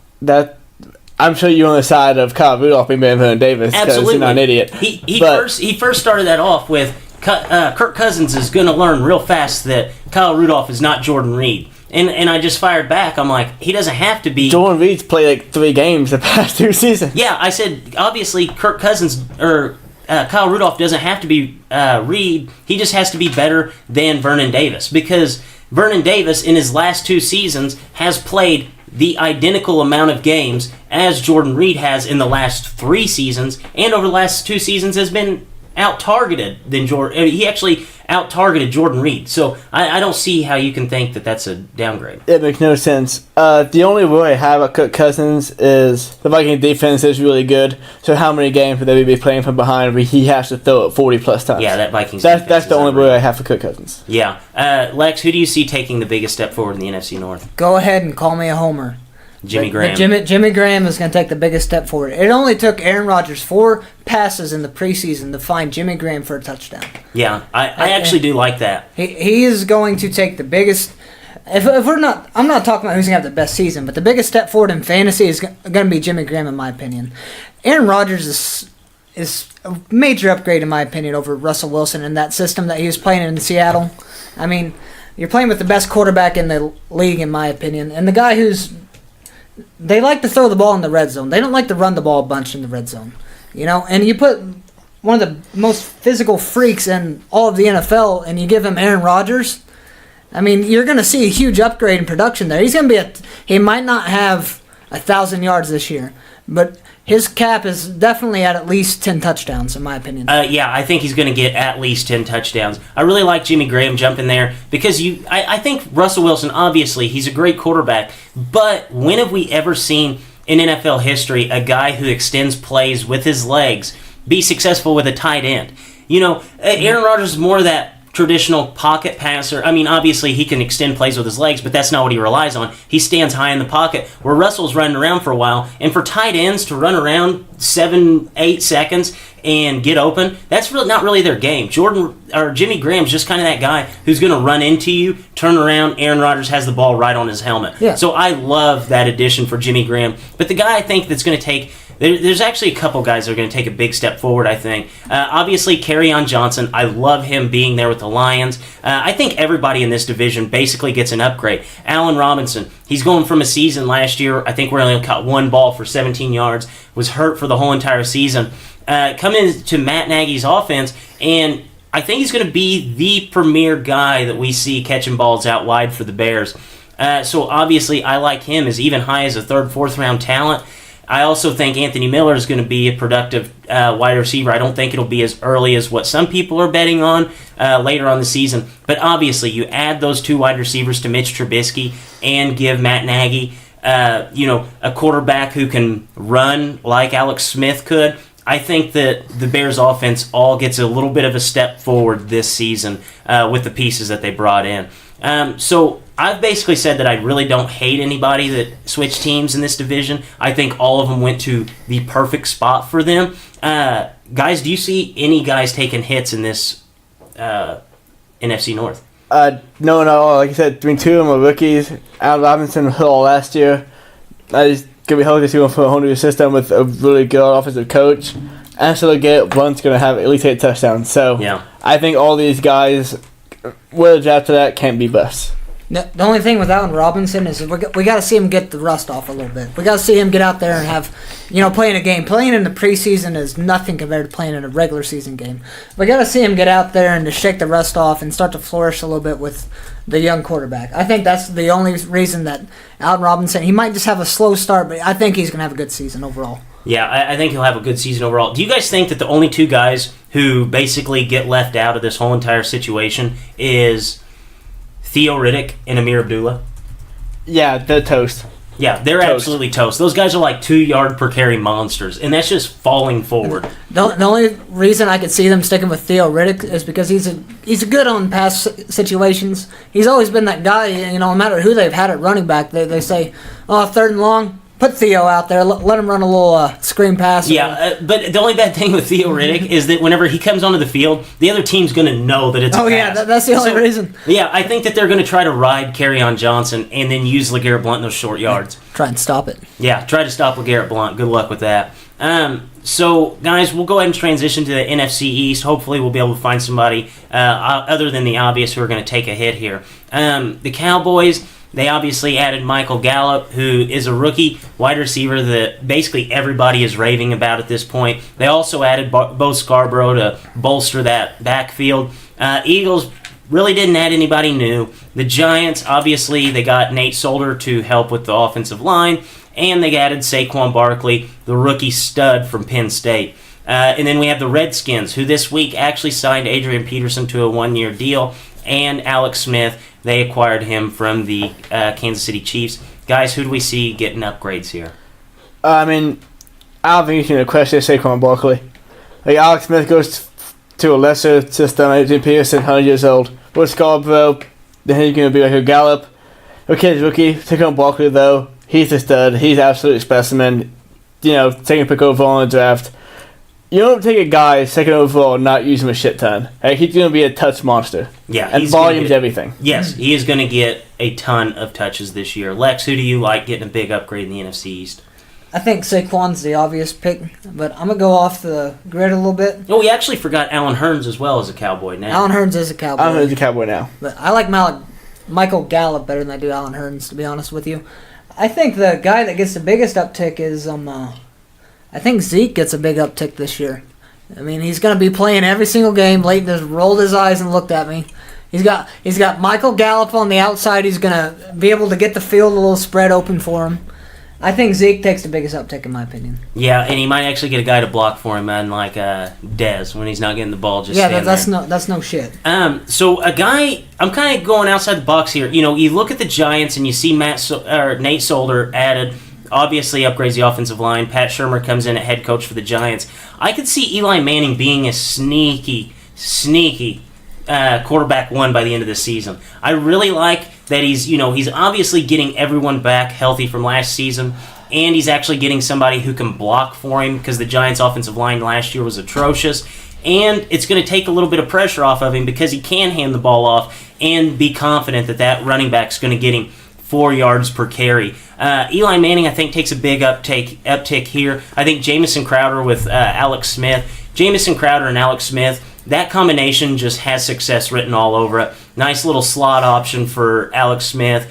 I'm sure you're on the side of Kyle Rudolph being better than Vernon Davis because you're not an idiot. He first started that off with Kirk Cousins is going to learn real fast that Kyle Rudolph is not Jordan Reed. And I just fired back. I'm like, he doesn't have to be. Jordan Reed's played like 3 games the past 2 seasons. Yeah, I said, obviously, Kirk Cousins or Kyle Rudolph doesn't have to be Reed. He just has to be better than Vernon Davis because Vernon Davis, in his last 2 seasons, has played the identical amount of games as Jordan Reed has in the last 3 seasons, and over the last 2 seasons has been out-targeted than Jordan. He actually out-targeted Jordan Reed. So I don't see how you can think that that's a downgrade. It makes no sense. The only worry I have about Kirk Cousins is the Viking defense is really good. So how many games would they be playing from behind where he has to throw it 40-plus times? Yeah, that Vikings defense That's the only worry I have for Kirk Cousins. Yeah. Lex, who do you see taking the biggest step forward in the NFC North? Go ahead and call me a homer. Jimmy Graham. Jimmy Graham is going to take the biggest step forward. It only took Aaron Rodgers 4 passes in the preseason to find Jimmy Graham for a touchdown. Yeah, I actually do like that. He is going to take the biggest. If we're not, I'm not talking about who's going to have the best season, but the biggest step forward in fantasy is going to be Jimmy Graham, in my opinion. Aaron Rodgers is a major upgrade, in my opinion, over Russell Wilson in that system that he was playing in Seattle. I mean, you're playing with the best quarterback in the league, in my opinion, and the guy who's. They like to throw the ball in the red zone. They don't like to run the ball a bunch in the red zone. And you put one of the most physical freaks in all of the NFL and you give him Aaron Rodgers, I mean, you're going to see a huge upgrade in production there. He's going to be he might not have 1,000 yards this year, but his cap is definitely at least 10 touchdowns, in my opinion. Yeah, I think he's going to get at least 10 touchdowns. I really like Jimmy Graham jumping there because I think Russell Wilson, obviously, he's a great quarterback, but when have we ever seen in NFL history a guy who extends plays with his legs be successful with a tight end? Aaron Rodgers is more that traditional pocket passer. I mean, obviously he can extend plays with his legs, but that's not what he relies on. He stands high in the pocket where Russell's running around for a while. And for tight ends to run around 7-8 seconds and get open, that's really not really their game. Jimmy Graham's just kind of that guy who's going to run into you, turn around, Aaron Rodgers has the ball right on his helmet. Yeah. So I love that addition for Jimmy Graham. But the guy I think that's going to take there's actually a couple guys that are going to take a big step forward, I think. Obviously, Kerryon Johnson, I love him being there with the Lions. I think everybody in this division basically gets an upgrade. Allen Robinson, he's going from a season last year, I think we only caught one ball for 17 yards, was hurt for the whole entire season. Coming into Matt Nagy's offense, and I think he's going to be the premier guy that we see catching balls out wide for the Bears. So obviously, I like him as even high as a third, fourth round talent. I also think Anthony Miller is going to be a productive wide receiver. I don't think it'll be as early as what some people are betting on later on the season. But obviously, you add those 2 wide receivers to Mitch Trubisky and give Matt Nagy, a quarterback who can run like Alex Smith could. I think that the Bears' offense all gets a little bit of a step forward this season with the pieces that they brought in. So I've basically said that I really don't hate anybody that switched teams in this division. I think all of them went to the perfect spot for them. Guys, do you see any guys taking hits in this NFC North? No, not all. Like I said, between 2 of them are rookies. Allen Robinson was all last year. I just gonna be hoping to see him for a whole new system with a really good offensive coach. And so Garrett Blunt's gonna have at least 8 touchdowns. So Yeah. I think all these guys, whether after that, can't be busts. The only thing with Allen Robinson is we got to see him get the rust off a little bit. We got to see him get out there and have, playing a game. Playing in the preseason is nothing compared to playing in a regular season game. We got to see him get out there and to shake the rust off and start to flourish a little bit with the young quarterback. I think that's the only reason that Allen Robinson, he might just have a slow start, but I think he's going to have a good season overall. Yeah, I think he'll have a good season overall. Do you guys think that the only 2 guys who basically get left out of this whole entire situation is Theo Riddick and Amir Abdullah? Yeah, they're toast. Yeah, they're absolutely toast. Those guys are like 2-yard per carry monsters, and that's just falling forward. The only reason I could see them sticking with Theo Riddick is because he's good on pass situations. He's always been that guy. No matter who they've had at running back, they say, "Oh, 3rd and long, put Theo out there. Let him run a little screen pass." Yeah, but the only bad thing with Theo Riddick is that whenever he comes onto the field, the other team's going to know that it's a pass. Yeah, that's the only reason. Yeah, I think that they're going to try to ride Kerryon Johnson and then use LeGarrette Blount in those short yards. Try and stop it. Yeah, try to stop LeGarrette Blount. Good luck with that. So, guys, we'll go ahead and transition to the NFC East. Hopefully, we'll be able to find somebody other than the obvious who are going to take a hit here. The Cowboys, they obviously added Michael Gallup, who is a rookie wide receiver that basically everybody is raving about at this point. They also added Bo Scarborough to bolster that backfield. Eagles really didn't add anybody new. The Giants, obviously, they got Nate Solder to help with the offensive line, and they added Saquon Barkley, the rookie stud from Penn State. And then we have the Redskins, who this week actually signed Adrian Peterson to a 1-year deal, and Alex Smith. They acquired him from the Kansas City Chiefs. Guys, who do we see getting upgrades here? I don't think you can question Saquon Barkley. Like, Alex Smith goes to a lesser system. Adrian Peterson, 100 years old. With Scarborough, then he's going to be like a Gallup. Okay, he's rookie. Saquon Barkley, though, he's a stud. He's an absolute specimen. Taking a pick overall in the draft. You don't take a guy 2nd overall and not use him a shit ton. Like, he's going to be a touch monster. Yeah, and volume's everything. Yes, he is going to get a ton of touches this year. Lex, who do you like getting a big upgrade in the NFC East? I think Saquon's the obvious pick, but I'm going to go off the grid a little bit. Oh, we actually forgot Allen Hurns as well as a Cowboy now. Allen Hurns is a Cowboy. Allen Hurns is a Cowboy now. But I like Michael Gallup better than I do Allen Hurns, to be honest with you. I think the guy that gets the biggest uptick is I think Zeke gets a big uptick this year. He's going to be playing every single game. Leighton just rolled his eyes and looked at me. He's got Michael Gallup on the outside. He's going to be able to get the field a little spread open for him. I think Zeke takes the biggest uptick in my opinion. Yeah, and he might actually get a guy to block for him, man, like Dez when he's not getting the ball. That's no shit. So a guy, I'm kind of going outside the box here. You look at the Giants and you see Nate Solder added. Obviously upgrades the offensive line. Pat Shurmur comes in at head coach for the Giants. I could see Eli Manning being a sneaky quarterback 1 by the end of the season. I really like that he's obviously getting everyone back healthy from last season, and he's actually getting somebody who can block for him because the Giants' offensive line last year was atrocious, and it's going to take a little bit of pressure off of him because he can hand the ball off and be confident that running back's going to get him 4 yards per carry. Eli Manning, I think, takes a big uptick here. I think Jamison Crowder with Alex Smith. Jamison Crowder and Alex Smith, that combination just has success written all over it. Nice little slot option for Alex Smith.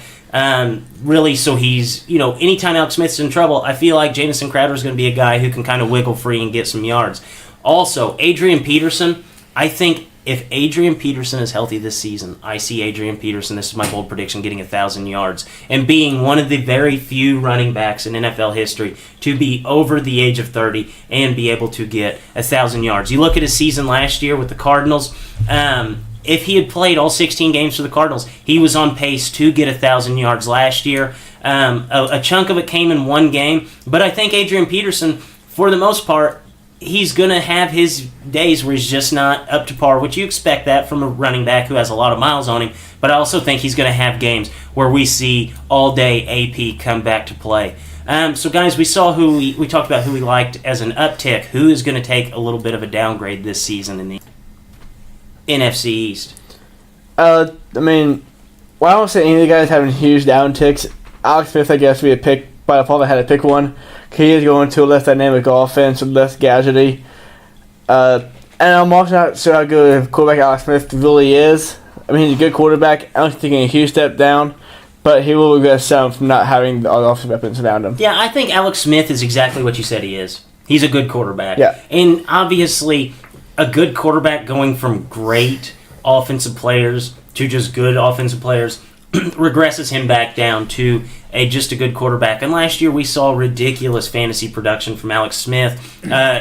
Really, so he's, anytime Alex Smith's in trouble, I feel like Jamison Crowder is going to be a guy who can kind of wiggle free and get some yards. Also, Adrian Peterson, I think if Adrian Peterson is healthy this season, I see Adrian Peterson, this is my bold prediction, getting 1,000 yards and being one of the very few running backs in NFL history to be over the age of 30 and be able to get 1,000 yards. You look at his season last year with the Cardinals, if he had played all 16 games for the Cardinals, he was on pace to get 1,000 yards last year. A chunk of it came in one game, but I think Adrian Peterson, for the most part, he's going to have his days where he's just not up to par, which you expect that from a running back who has a lot of miles on him, but I also think he's going to have games where we see all-day AP come back to play. So, guys, we saw we talked about who we liked as an uptick. Who is going to take a little bit of a downgrade this season in the NFC East? I don't say any of the guys having huge downticks. Alex Smith, I guess, would be a pick by default. I had to pick one. He is going to a less dynamic offense with less gadgety. And I'm also not sure how good of a quarterback Alex Smith really is. He's a good quarterback. I don't think he's taking a huge step down, but he will regret some from not having all the offensive weapons around him. Yeah, I think Alex Smith is exactly what you said he is. He's a good quarterback. Yeah. And obviously, a good quarterback going from great offensive players to just good offensive players regresses him back down to just a good quarterback. And last year we saw ridiculous fantasy production from Alex Smith.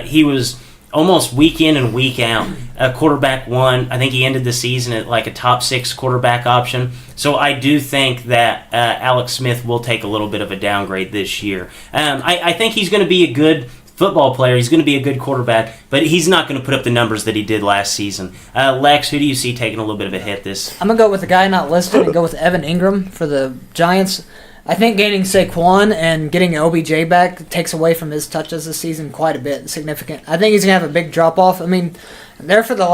He was almost week in and week out a quarterback one. I think he ended the season at like a top 6 quarterback option. So I do think that Alex Smith will take a little bit of a downgrade this year. I think he's going to be a good football player. He's going to be a good quarterback, but he's not going to put up the numbers that he did last season. Lex, who do you see taking a little bit of a hit this? I'm going to go with the guy not listed and go with Evan Ingram for the Giants. I think gaining Saquon and getting OBJ back takes away from his touches this season quite a bit, significant. I think he's going to have a big drop-off. There for the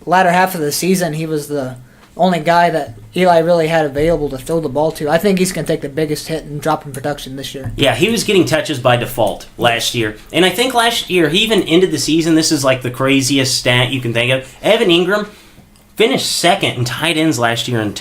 latter half of the season, he was the only guy that Eli really had available to throw the ball to. I think he's going to take the biggest hit and drop in production this year. Yeah, he was getting touches by default last year. And I think last year, he even ended the season, this is like the craziest stat you can think of. Evan Ingram finished second in tight ends last year in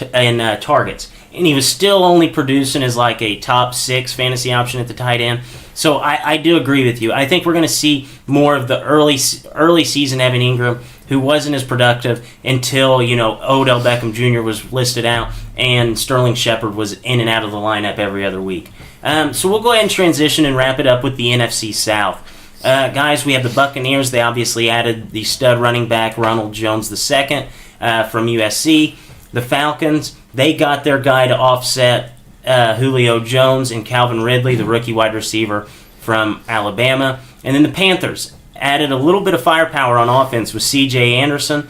targets. And he was still only producing as like a top 6 fantasy option at the tight end. So I do agree with you. I think we're going to see more of the early season Evan Ingram, who wasn't as productive until, Odell Beckham Jr. was listed out and Sterling Shepard was in and out of the lineup every other week. So we'll go ahead and transition and wrap it up with the NFC South. Guys, we have the Buccaneers. They obviously added the stud running back Ronald Jones II from USC. The Falcons, they got their guy to offset Julio Jones and Calvin Ridley, the rookie wide receiver from Alabama. And then the Panthers added a little bit of firepower on offense with C.J. Anderson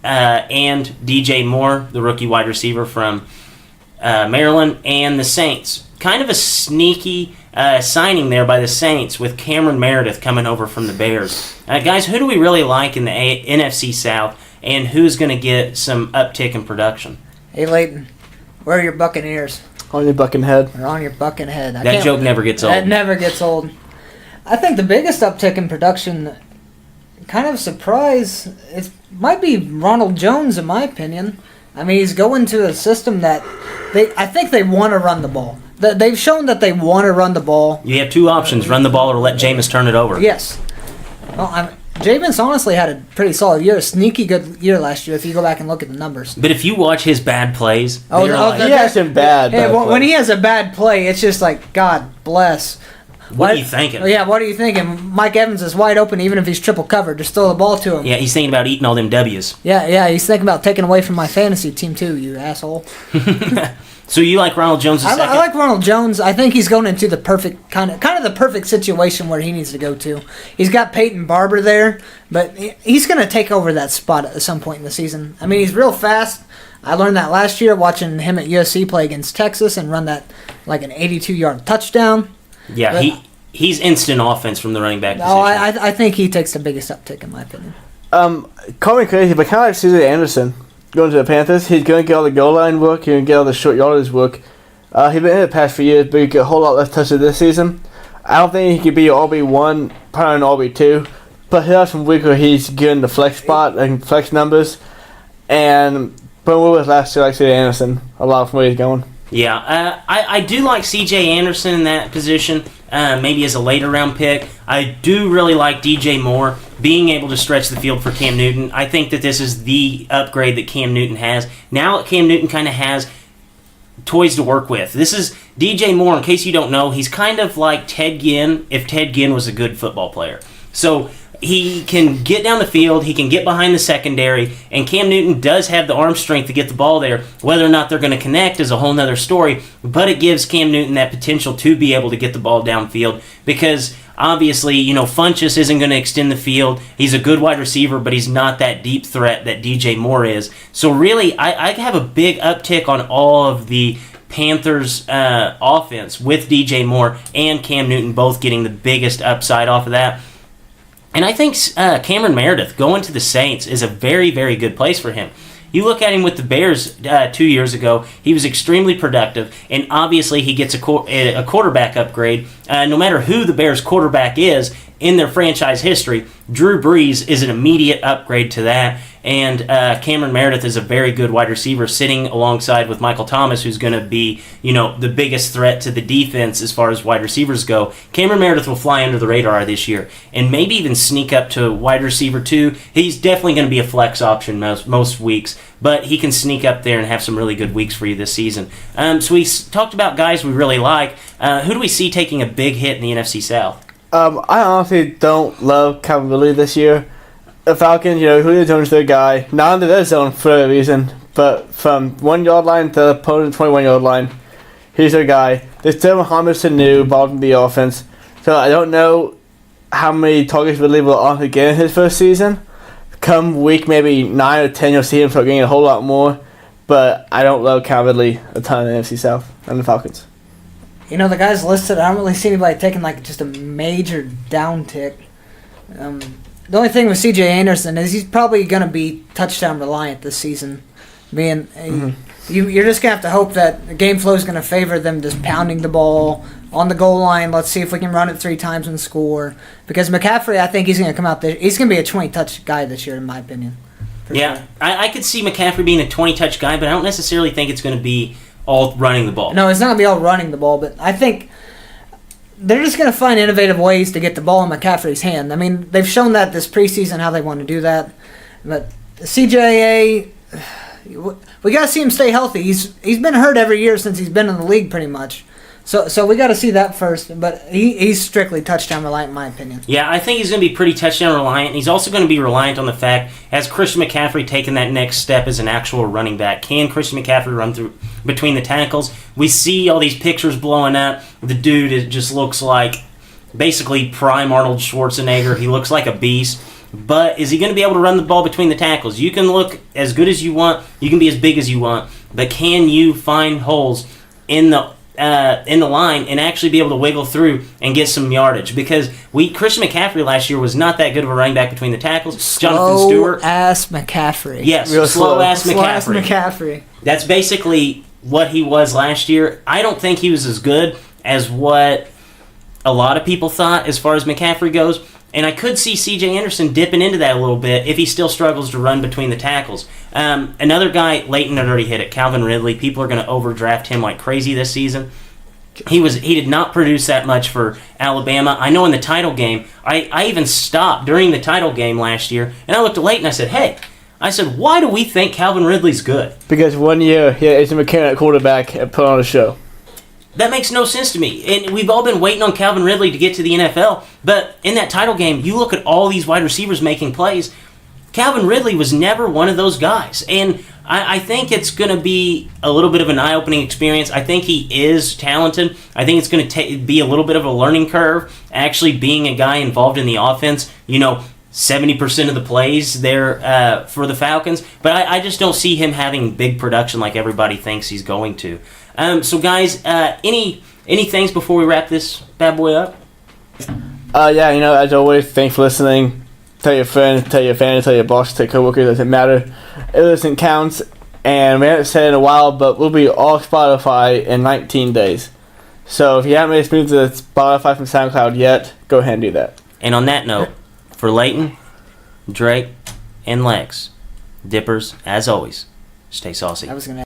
and D.J. Moore, the rookie wide receiver from Maryland. And the Saints, kind of a sneaky signing there by the Saints with Cameron Meredith coming over from the Bears. Guys, who do we really like in the NFC South, and who's going to get some uptick in production? Hey, Leighton, where are your Buccaneers? On your Buckenhead. Or on your Buckenhead. That joke never gets old. That never gets old. I think the biggest uptick in production, kind of surprise, it might be Ronald Jones, in my opinion. He's going to a system that I think they want to run the ball. They've shown that they want to run the ball. You have 2 options, run the ball or let Jameis turn it over. Yes. Well, Jameis honestly had a pretty solid year, a sneaky good year last year if you go back and look at the numbers. But if you watch his bad plays, he has some bad when he has a bad play, it's just like, God bless. What are you thinking? Yeah, what are you thinking? Mike Evans is wide open even if he's triple covered. Just throw the ball to him. Yeah, he's thinking about eating all them W's. Yeah, he's thinking about taking away from my fantasy team too, you asshole. So you like Ronald Jones II? I like Ronald Jones. I think he's going into the perfect kind of the perfect situation where he needs to go to. He's got Peyton Barber there, but he's going to take over that spot at some point in the season. He's real fast. I learned that last year watching him at USC play against Texas and run that like an 82-yard touchdown. Yeah, but he's instant offense from the running back position. I think he takes the biggest uptick in my opinion. Call me crazy, but kind of like C.J. Anderson. going to the Panthers. He's going to get all the goal line work. He's going to get all the short yardage work. He's been in the past few years, but he get a whole lot less touches this season. I don't think he could be an RB1, probably an RB2, but he'll have some week where he's good in the flex spot and flex numbers. And but what was last year, like C.J. Anderson, a lot from where he's going. Yeah, I do like C.J. Anderson in that position, maybe as a later round pick. I do really like DJ Moore being able to stretch the field for Cam Newton. I think that this is the upgrade that Cam Newton has. Now Cam Newton kind of has toys to work with. This is DJ Moore, in case you don't know, he's kind of like Ted Ginn if Ted Ginn was a good football player. So he can get down the field, he can get behind the secondary, and Cam Newton does have the arm strength to get the ball there. Whether or not they're going to connect is a whole nother story, but it gives Cam Newton that potential to be able to get the ball downfield because obviously, Funchess isn't going to extend the field. He's a good wide receiver, but he's not that deep threat that DJ Moore is. So really, I have a big uptick on all of the Panthers offense with DJ Moore and Cam Newton both getting the biggest upside off of that. And I think Cameron Meredith going to the Saints is a very, very good place for him. You look at him with the Bears 2 years ago, he was extremely productive, and obviously he gets a quarterback upgrade. No matter who the Bears quarterback is in their franchise history, Drew Brees is an immediate upgrade to that, and Cameron Meredith is a very good wide receiver sitting alongside with Michael Thomas, who's going to be, the biggest threat to the defense as far as wide receivers go. Cameron Meredith will fly under the radar this year and maybe even sneak up to wide receiver 2. He's definitely going to be a flex option most weeks, but he can sneak up there and have some really good weeks for you this season. So we talked about guys we really like. Who do we see taking a big hit in the NFC South? I honestly don't love Calvin Ridley this year. The Falcons, Julio Jones is their guy. Not in the red zone for a reason, but from 1 yard line to the opponent's 21 yard line, he's their guy. There's still Mohamed Sanu involved in the offense, so I don't know how many targets Ridley will honestly get in his first season. Come week maybe 9 or 10, you'll see him start getting a whole lot more, but I don't love Calvin Ridley a ton in the NFC South and the Falcons. The guys listed, I don't really see anybody taking just a major downtick. The only thing with C.J. Anderson is he's probably going to be touchdown reliant this season. You're just going to have to hope that the game flow is going to favor them just pounding the ball on the goal line. Let's see if we can run it 3 times and score. Because McCaffrey, I think he's going to come out there. He's going to be a 20-touch guy this year, in my opinion. Yeah, sure. I could see McCaffrey being a 20-touch guy, but I don't necessarily think it's going to be all running the ball. No, it's not going to be all running the ball, but I think they're just going to find innovative ways to get the ball in McCaffrey's hand. I mean, they've shown that this preseason how they want to do that. But CJA, we got to see him stay healthy. He's been hurt every year since he's been in the league pretty much. So we got to see that first, but he's strictly touchdown reliant in my opinion. Yeah, I think he's going to be pretty touchdown reliant. He's also going to be reliant on the fact, has Christian McCaffrey taken that next step as an actual running back? Can Christian McCaffrey run through between the tackles? We see all these pictures blowing up. The dude just looks like basically prime Arnold Schwarzenegger. He looks like a beast. But is he going to be able to run the ball between the tackles? You can look as good as you want. You can be as big as you want. But can you find holes in the line and actually be able to wiggle through and get some yardage? Because Christian McCaffrey last year was not that good of a running back between the tackles. Jonathan Stewart. Slow-ass McCaffrey. Yes, slow-ass McCaffrey. Slow-ass McCaffrey. That's basically what he was last year. I don't think he was as good as what a lot of people thought as far as McCaffrey goes. And I could see C.J. Anderson dipping into that a little bit if he still struggles to run between the tackles. Another guy, Leighton had already hit it, Calvin Ridley. People are going to overdraft him like crazy this season. He did not produce that much for Alabama. I know in the title game, I even stopped during the title game last year, and I looked at Leighton and I said, why do we think Calvin Ridley's good? Because 1 year he had Ethan McKinnon at quarterback and put on a show. That makes no sense to me. And we've all been waiting on Calvin Ridley to get to the NFL. But in that title game, you look at all these wide receivers making plays. Calvin Ridley was never one of those guys. And I think it's going to be a little bit of an eye-opening experience. I think he is talented. I think it's going to be a little bit of a learning curve, actually being a guy involved in the offense. 70% of the plays there for the Falcons. But I just don't see him having big production like everybody thinks he's going to. So guys, any things before we wrap this bad boy up? As always, thanks for listening. tell your friends, tell your family, tell your boss, tell your coworkers. Doesn't matter. It doesn't count. And we haven't said it in a while, but we'll be off Spotify in 19 days. So if you haven't made a move to Spotify from SoundCloud yet, go ahead and do that. And on that note, for Leighton, Drake, and Lex, Dippers, as always, stay saucy. I was gonna